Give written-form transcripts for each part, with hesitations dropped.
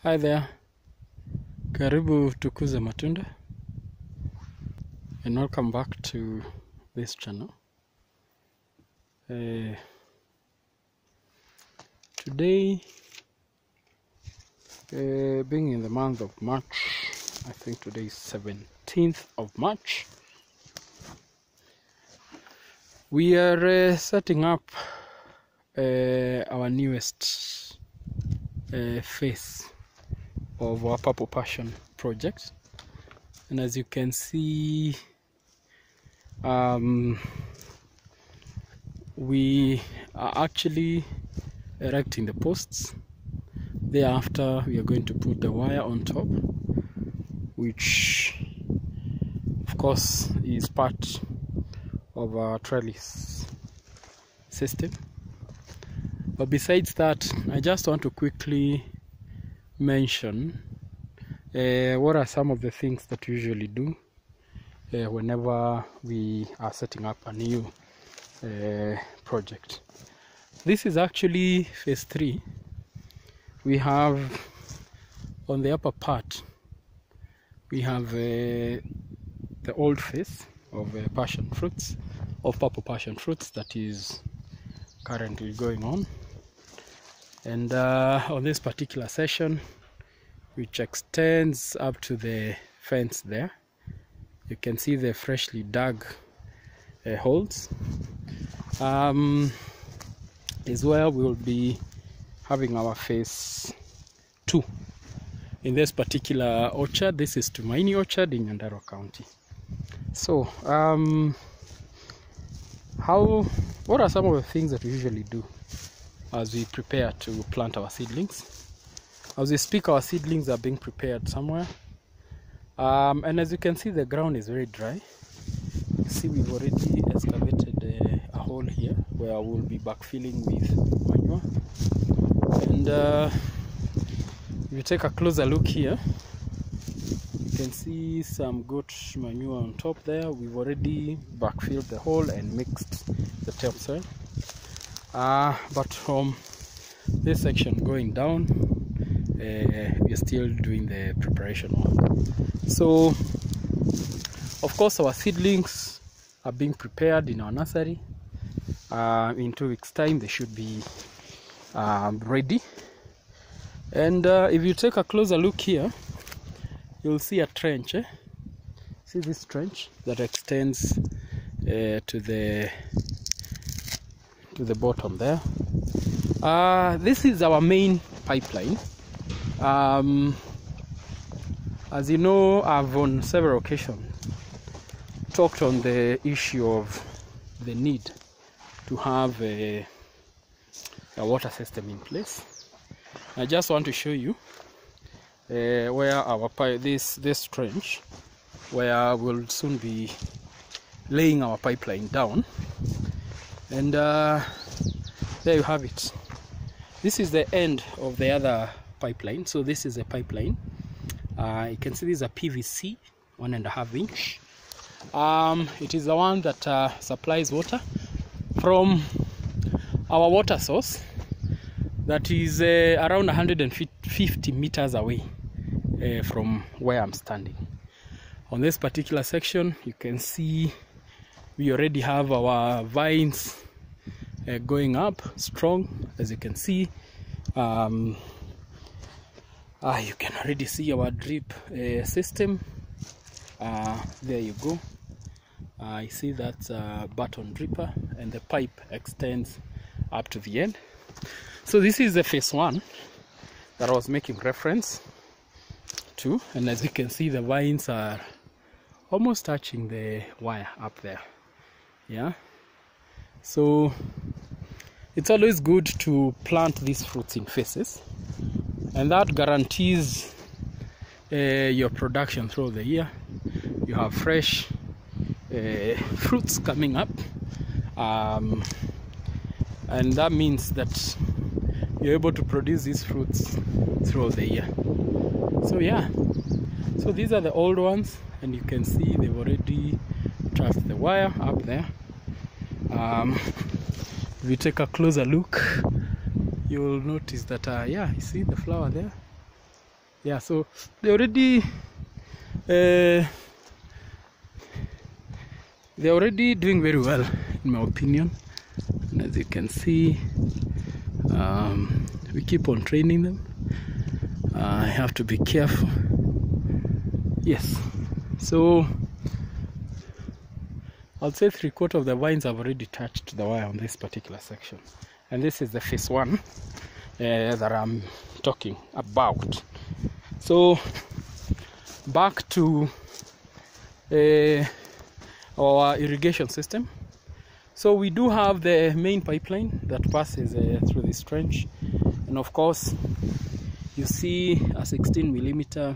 Hi there, karibu tukuze matunda and welcome back to this channel. Today, being in the month of March, I think today is 17th of March, we are setting up our newest phase of our Purple Passion project. And as you can see, we are actually erecting the posts. Thereafter, we are going to put the wire on top, which of course is part of our trellis system. But besides that, I just want to quickly mention what are some of the things that we usually do whenever we are setting up a new project. This is actually phase 3. We have on the upper part, we have the old phase of passion fruits, of purple passion fruits, that is currently going on. And on this particular session, which extends up to the fence there, you can see the freshly dug holes. Is where we will be having our phase 2 in this particular orchard. This is Tumaini Orchard in Nyandarua County. So what are some of the things that we usually do as we prepare to plant our seedlings? As we speak, our seedlings are being prepared somewhere, and as you can see, the ground is very dry. You see, we've already excavated a hole here where we'll be backfilling with manure. And if you take a closer look here, you can see some goat manure on top there. We've already backfilled the hole and mixed the topsoil. But from this section going down, we are still doing the preparation work. So, of course, our seedlings are being prepared in our nursery. In 2 weeks' time, they should be ready. And if you take a closer look here, you'll see a trench. See this trench that extends to the bottom there. This is our main pipeline. As you know, I've on several occasions talked on the issue of the need to have a water system in place. I just want to show you where our this trench, where we'll soon be laying our pipeline down. And there you have it. This is the end of the other pipeline. So this is a pipeline. You can see this is a PVC 1.5 inch. It is the one that supplies water from our water source that is around 150 meters away from where I'm standing. On this particular section, you can see we already have our vines going up strong. As you can see, you can already see our drip system. There you go. I see that's a button dripper, and the pipe extends up to the end. So this is the phase 1 that I was making reference to, and as you can see, the vines are almost touching the wire up there. Yeah, so it's always good to plant these fruits in phases, and that guarantees your production throughout the year. You have fresh fruits coming up, and that means that you're able to produce these fruits throughout the year. So yeah, so these are the old ones, and you can see they've already traced the wire up there. If you take a closer look, you will notice that yeah, you see the flower there. yeah, so they're already doing very well, in my opinion. And as you can see, we keep on training them. I have to be careful. Yes, so I'll say 3/4 of the vines have already touched the wire on this particular section, and this is the phase 1 that I'm talking about. So back to our irrigation system. So we do have the main pipeline that passes through this trench, and of course you see a 16mm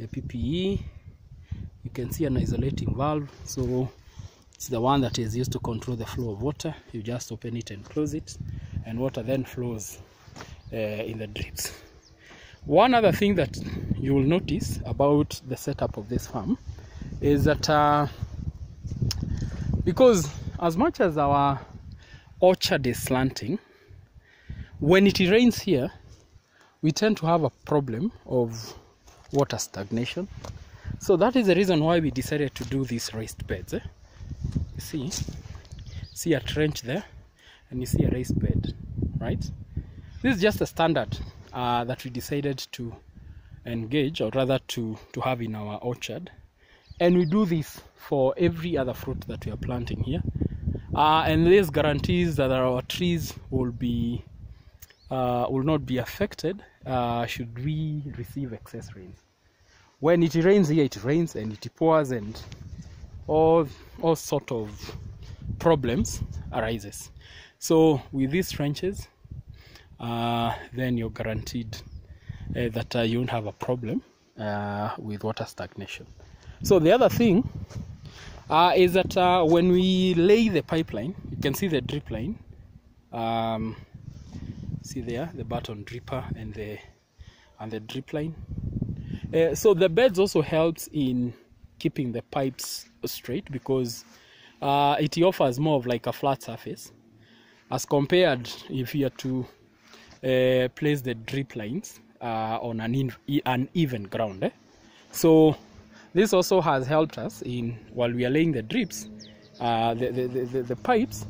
PPE. You can see an isolating valve, so it's the one that is used to control the flow of water. You just open it and close it, and water then flows in the drips. One other thing that you will notice about the setup of this farm is that because as much as our orchard is slanting, when it rains here, we tend to have a problem of water stagnation. So that is the reason why we decided to do these raised beds. You see a trench there, and you see a raised bed, right? This is just a standard that we decided to engage, or rather to have in our orchard. And we do this for every other fruit that we are planting here. And this guarantees that our trees will not be affected should we receive excess rains. When it rains here, it rains and it pours, and all sort of problems arises. So with these trenches, then you're guaranteed that you won't have a problem with water stagnation. So the other thing is that when we lay the pipeline, you can see the drip line. See there, the button dripper and the drip line. So the beds also helps in keeping the pipes straight, because it offers more of like a flat surface as compared if you are to place the drip lines on an uneven ground. So this also has helped us in, while we are laying the drips, the pipes,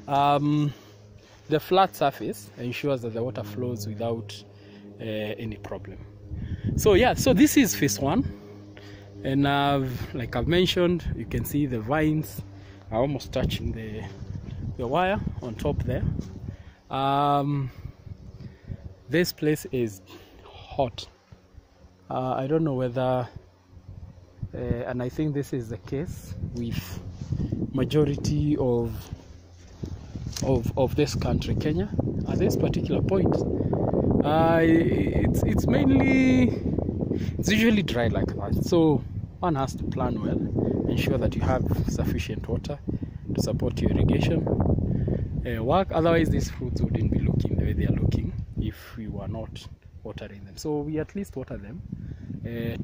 the flat surface ensures that the water flows without any problem. So yeah, so this is phase 1, and like I've mentioned, you can see the vines are almost touching the wire on top there. This place is hot. I don't know whether and I think this is the case with majority of this country, Kenya. At this particular point, it's usually dry like that. So one has to plan well, ensure that you have sufficient water to support your irrigation work. Otherwise, these fruits wouldn't be looking the way they are looking if we were not watering them. So we at least water them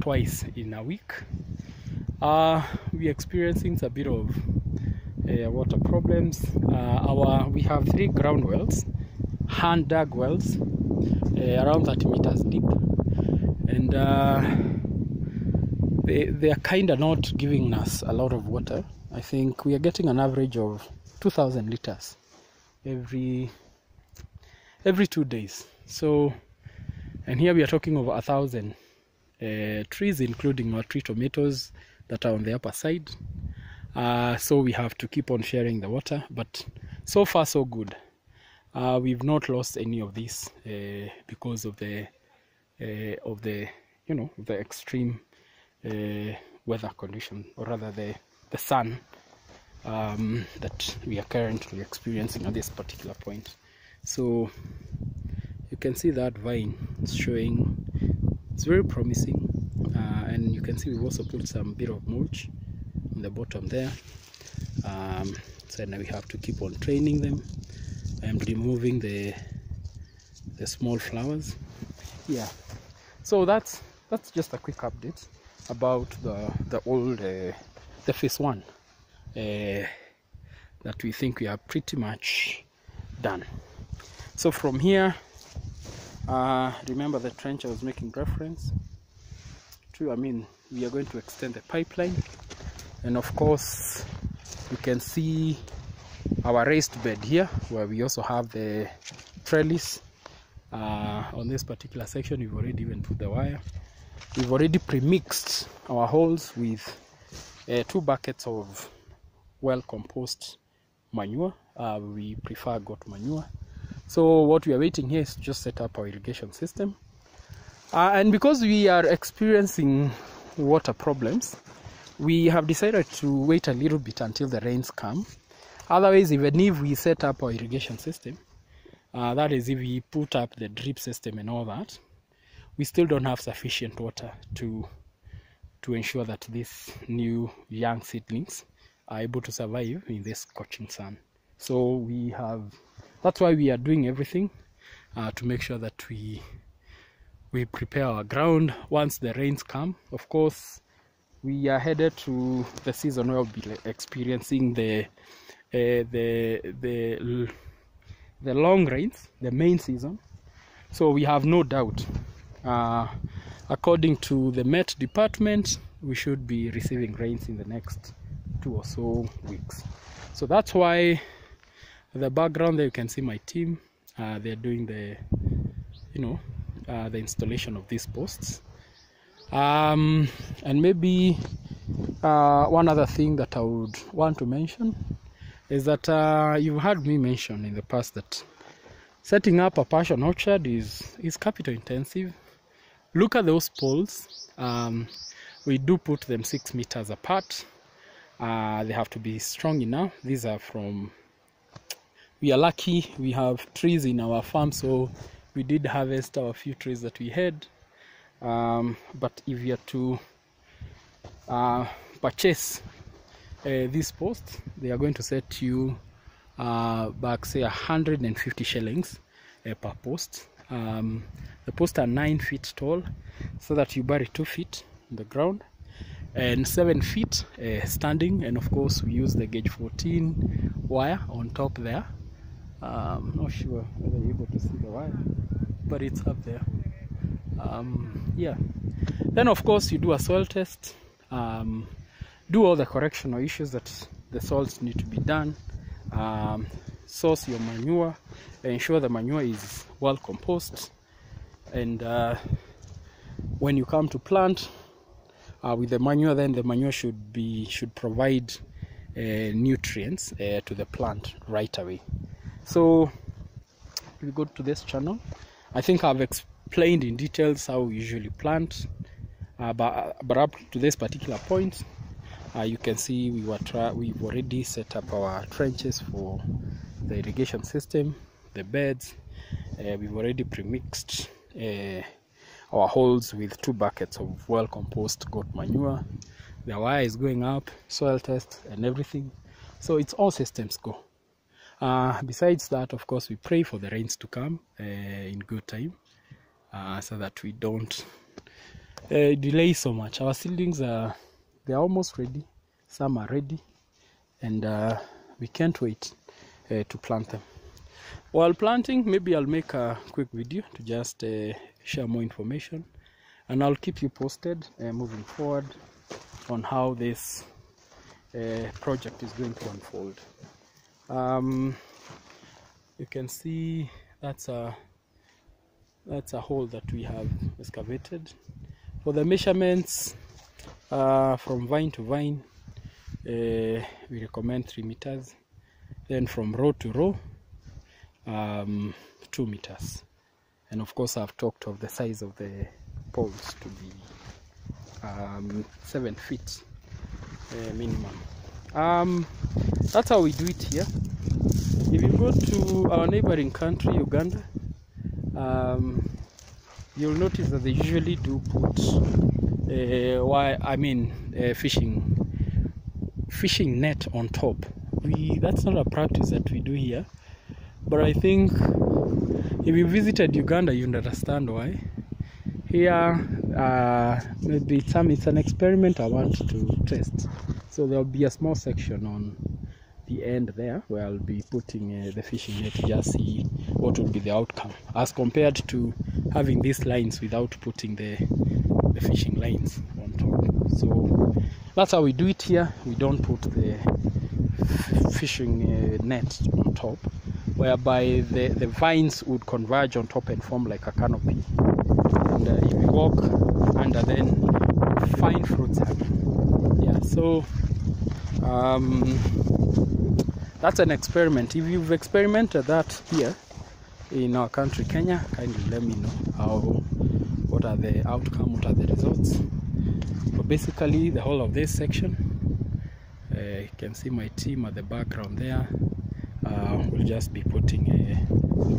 twice in a week. We're experiencing a bit of water problems. We have 3 ground wells, hand dug wells, around 30 meters deep, and they are kind of not giving us a lot of water. I think we are getting an average of 2,000 liters every 2 days. So, and here we are talking over 1,000 trees, including our tree tomatoes that are on the upper side. So we have to keep on sharing the water, but so far so good. We've not lost any of this because of the extreme weather condition, or rather the sun that we are currently experiencing at this particular point. So you can see that vine is showing, it's very promising, and you can see we've also put some bit of mulch on the bottom there. So now we have to keep on training them and removing the small flowers. Yeah, so that's just a quick update about the phase 1 that we think we are pretty much done. So from here Remember the trench I was making reference to? I mean, we are going to extend the pipeline, and of course you can see our raised bed here, where we also have the trellis. On this particular section, we've already even put the wire. We've already pre-mixed our holes with 2 buckets of well-composed manure. We prefer goat manure. So what we are waiting here is just set up our irrigation system. And because we are experiencing water problems, we have decided to wait a little bit until the rains come. Otherwise, even if we set up our irrigation system, that is if we put up the drip system and all that, we still don't have sufficient water to ensure that these new young seedlings are able to survive in this scorching sun. So that's why we are doing everything to make sure that we prepare our ground once the rains come. Of course, we are headed to the season where we'll be experiencing the long rains, the main season. So we have no doubt, according to the Met department, we should be receiving rains in the next 2 or so weeks. So that's why the background there, you can see my team. They're doing the installation of these posts. And maybe one other thing that I would want to mention is that you've heard me mention in the past that setting up a passion orchard is capital intensive. Look at those poles. We do put them 6 meters apart. They have to be strong enough. These are we are lucky we have trees in our farm, so we did harvest our few trees that we had. But if you are to purchase these posts, they are going to set you back, say, 150 shillings per post. The posts are 9 feet tall, so that you bury 2 feet in the ground and 7 feet standing. And of course, we use the gauge 14 wire on top there. I'm not sure whether you're able to see the wire, but it's up there. Yeah. Then of course you do a soil test, do all the correctional issues that the soils need to be done, source your manure, ensure the manure is well composed, and when you come to plant with the manure, then the manure should provide nutrients to the plant right away. So if you go to this channel, I think I've explained in details how we usually plant, but up to this particular point, you can see we've already set up our trenches for the irrigation system, the beds. We've already pre-mixed our holes with 2 buckets of well-composed goat manure. The wire is going up, soil test and everything. So it's all systems go. Besides that, of course, we pray for the rains to come in good time, so that we don't delay so much. Our seedlings they're almost ready. Some are ready, and we can't wait to plant them. While planting, maybe I'll make a quick video to just share more information, and I'll keep you posted moving forward on how this project is going to unfold. You can see that's a hole that we have excavated. For the measurements, from vine to vine, we recommend 3 meters. Then from row to row, 2 meters. And of course, I've talked of the size of the poles to be 7 feet minimum. That's how we do it here. If you go to our neighboring country, Uganda, you'll notice that they usually do put fishing net on top. That's not a practice that we do here, but I think if you visited Uganda, you'd understand why. Here, maybe it's an experiment I want to test. So there'll be a small section on the end there, where I'll be putting the fishing net to just see what will be the outcome, as compared to having these lines without putting the fishing lines on top. So that's how we do it here. We don't put the fishing net on top, whereby the vines would converge on top and form like a canopy, and if you walk under, then fine fruits happen. Yeah, so that's an experiment. If you've experimented that here in our country, Kenya, kindly let me know what are the outcome, what are the results. But basically, the whole of this section, you can see my team at the background there. We'll just be putting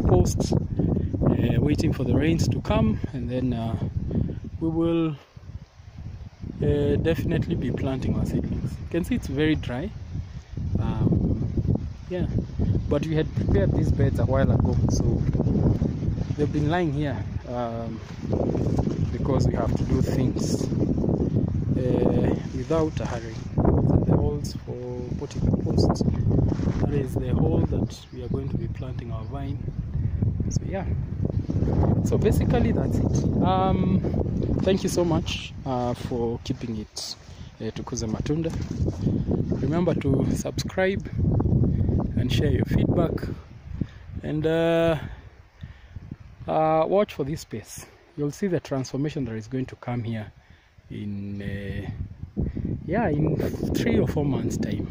posts, waiting for the rains to come, and then we will definitely be planting our seedlings. You can see it's very dry. Yeah, but we had prepared these beds a while ago, so they've been lying here because we have to do things without a hurry. The holes for putting the posts. That is the hole that we are going to be planting our vine. So yeah, so basically that's it. Thank you so much for keeping it Tukuze Matunda. Remember to subscribe and share your feedback, and watch for this space. You'll see the transformation that is going to come here in in 3 or 4 months time.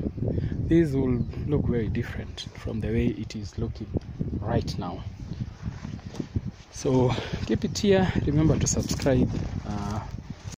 This will look very different from the way it is looking right now. So keep it here. Remember to subscribe.